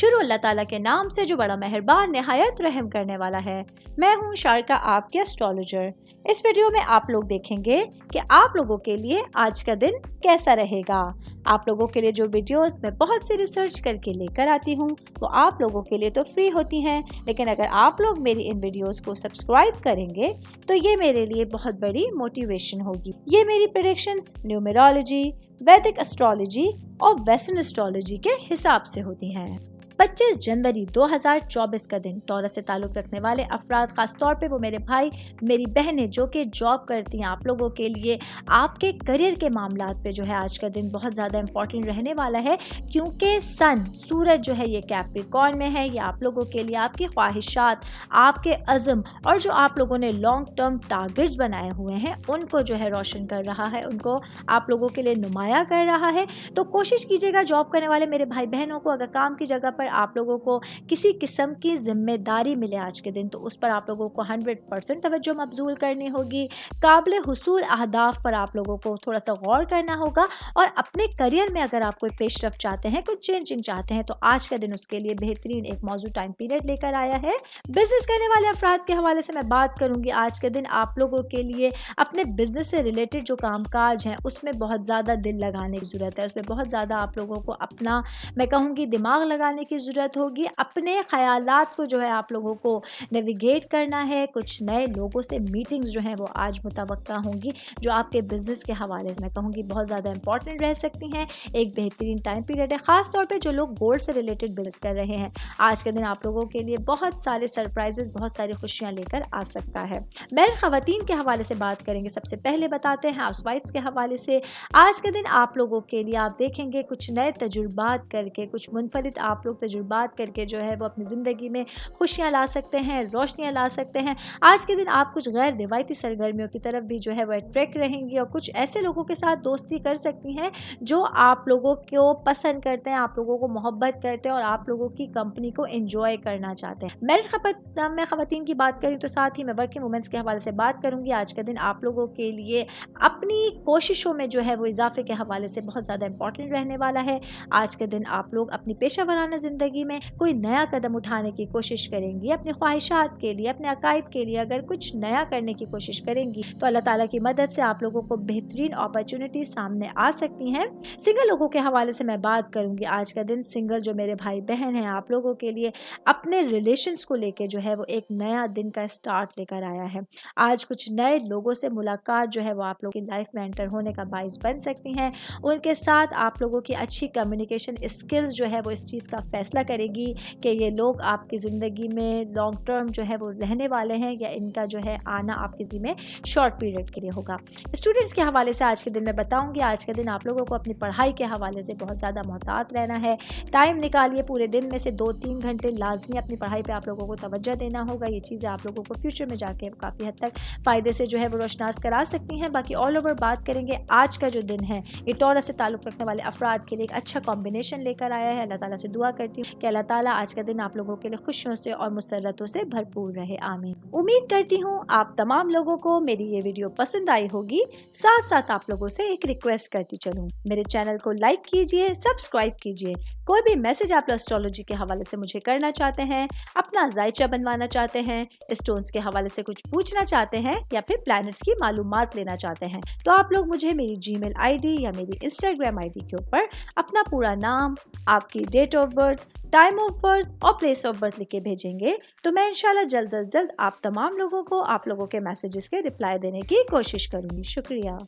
शुरू अल्लाह ताला के नाम से जो बड़ा मेहरबान निहायत रहम करने वाला है। मैं हूँ शारका, आपके एस्ट्रोलॉजर। इस वीडियो में आप लोग देखेंगे कि आप लोगों के लिए आज का दिन कैसा रहेगा। आप लोगों के लिए जो वीडियोस मैं बहुत सी रिसर्च करके लेकर आती हूँ वो आप लोगों के लिए तो फ्री होती हैं, लेकिन अगर आप लोग मेरी इन वीडियोस को सब्सक्राइब करेंगे तो ये मेरे लिए बहुत बड़ी मोटिवेशन होगी। ये मेरी प्रेडिक्शंस न्यूमेरोलॉजी, वैदिक एस्ट्रोलॉजी और वेस्टर्न एस्ट्रोलॉजी के हिसाब से होती हैं। 25 जनवरी 2024 का दिन टॉरस से ताल्लुक़ रखने वाले अफराद, खास तौर पे वो मेरे भाई मेरी बहनें जो कि जॉब करती हैं, आप लोगों के लिए आपके करियर के मामलात पे जो है आज का दिन बहुत ज़्यादा इंपॉर्टेंट रहने वाला है, क्योंकि सन सूरज जो है ये कैप्रिकॉर्न में है। ये आप लोगों के लिए आपकी ख्वाहिशात, आपके अज़म और जो आप लोगों ने लॉन्ग टर्म टारगेट्स बनाए हुए हैं उनको जो है रोशन कर रहा है, उनको आप लोगों के लिए नुमाया कर रहा है। तो कोशिश कीजिएगा जॉब करने वाले मेरे भाई बहनों को, अगर काम की जगह पर आप लोगों को किसी किस्म की जिम्मेदारी मिले आज के दिन तो उस पर आप लोगों को 100% तवज्जो मबजूल करनी होगी। काबिल हुसूल अहदाफ पर आप लोगों को थोड़ा सा गौर करना होगा और अपने करियर में अगर आप कोई पेशरफ चाहते हैं, कुछ चेंजिंग चाहते हैं तो आज का दिन उसके लिए बेहतरीन एक मौजूद टाइम पीरियड लेकर आया है। बिजनेस करने वाले अफराद के हवाले से मैं बात करूंगी। आज के दिन आप लोगों के लिए अपने बिजनेस से रिलेटेड जो कामकाज हैं उसमें बहुत ज़्यादा दिल लगाने की ज़रूरत है, उसमें बहुत ज़्यादा आप लोगों को अपना मैं कहूँगी दिमाग लगाने की ज़रूरत होगी। अपने ख़यालात को जो है आप लोगों को नेविगेट करना है। कुछ नए लोगों से मीटिंग्स जो हैं वो आज मुतवक्का होंगी जो आपके बिज़नेस के हवाले से मैं कहूँगी बहुत ज़्यादा इंपॉर्टेंट रह सकती हैं। एक बेहतरीन टाइम पीरियड है, ख़ास तौर पे जो लोग गोल्ड से रिलेटेड बिजनेस कर रहे हैं। आज के दिन आप लोगों के लिए बहुत सारे सरप्राइजेस, बहुत सारी खुशियाँ लेकर आ सकता है। मैरिड ख़वातीन के हवाले से बात करेंगे। सबसे पहले बताते हैं हाउसवाइफ्स के हवाले से। आज के दिन आप लोगों के लिए आप देखेंगे कुछ नए तजुर्बात करके, कुछ मुनफरिद आप लोग तजुर्बात करके जो है वो अपनी ज़िंदगी में खुशियाँ ला सकते हैं, रोशनियाँ ला सकते हैं। आज के दिन आप कुछ गैर रिवायती सरगर्मियों की तरफ भी जो है वो अट्रैक्ट रहेंगी और कुछ ऐसे लोगों के साथ दोस्ती कर सकती हैं जो आप लोगों को पसंद करते हैं, आप लोगों को मोहब्बत करते हैं और आप लोगों की कंपनी को एंजॉय करना चाहते हैं। मैरिड में ख़वातीन की बात करें तो साथ ही मैं वर्किंग वुमेंस के हवाले से बात करूँगी। आज का दिन आप लोगों के लिए अपनी कोशिशों में जो है वो इजाफे के हवाले से बहुत ज़्यादा इंपॉर्टेंट रहने वाला है। आज के दिन आप लोग अपनी पेशा वराना ज़िंदगी में कोई नया कदम उठाने की कोशिश करेंगी, अपनी ख्वाहिशात के लिए, अपने अकायद के लिए अगर कुछ नया करने की कोशिश करेंगी तो अल्लाह ताला की मदद से आप लोगों को बेहतरीन अपॉर्चुनिटी सामने आ सकती हैं। सिंगल लोगों के हवाले से मैं बात करूंगी। आज का दिन सिंगल जो मेरे भाई बहन हैं आप लोगों के लिए अपने रिलेशंस को लेके जो है वो एक नया दिन का स्टार्ट लेकर आया है। आज कुछ नए लोगों से मुलाकात जो है वो आप लोगों की लाइफ में एंटर होने का बाइस बन सकती हैं। उनके साथ आप लोगों की अच्छी कम्युनिकेशन स्किल्स जो है वो इस चीज़ का फैसला करेगी कि ये लोग आपकी ज़िंदगी में लॉन्ग टर्म जो है वो रहने वाले हैं या इनका जो है आना आपकी ज़िंदगी में शॉर्ट पीरियड के लिए होगा। स्टूडेंट्स के हवाले से आज के दिन मैं बताऊंगी। आज के दिन आप लोगों को अपनी पढ़ाई के हवाले से बहुत ज़्यादा मोहतात रहना है। टाइम निकालिए, पूरे दिन में से 2-3 घंटे लाजमी अपनी पढ़ाई पर आप लोगों को तवज्जो देना होगा। ये चीज़ें आप लोगों को फ्यूचर में जाके काफ़ी हद तक फ़ायदे से जो है वो रोशनास करा सकती हैं। बाकी ऑल ओवर बात करेंगे, आज का जो दिन है ये टॉरस से ताल्लुक़ रखने वाले अफराद के लिए एक अच्छा कॉम्बिनेशन लेकर आया है। अल्लाह ताला से दुआ करती हूँ कि अल्लाह ताला आज का दिन आप लोगों के लिए खुशियों से और मुसर्रतों से भरपूर रहे। आमीन। उम्मीद करती हूँ आप तमाम लोगों को मेरी ये वीडियो पसंद आई होगी। साथ साथ आप लोगों से एक रिक्वेस्ट करती चलूँ, मेरे चैनल को लाइक कीजिए, सब्सक्राइब कीजिए। कोई भी मैसेज आप एस्ट्रोलॉजी के हवाले से मुझे करना चाहते हैं, अपना जायचा बनवाना चाहते हैं, स्टोन्स के हवाले से कुछ पूछना चाहते हैं या फिर प्लैनेट्स की मालूमात लेना चाहते हैं तो आप लोग मुझे मेरी जीमेल आईडी या मेरी इंस्टाग्राम आईडी के ऊपर अपना पूरा नाम, आपकी date of birth, time of birth और प्लेस ऑफ बर्थ लिख के भेजेंगे तो मैं इंशाल्लाह जल्द अज जल्द आप तमाम लोगों को आप लोगों के मैसेजेस के रिप्लाई देने की कोशिश करूंगी। शुक्रिया।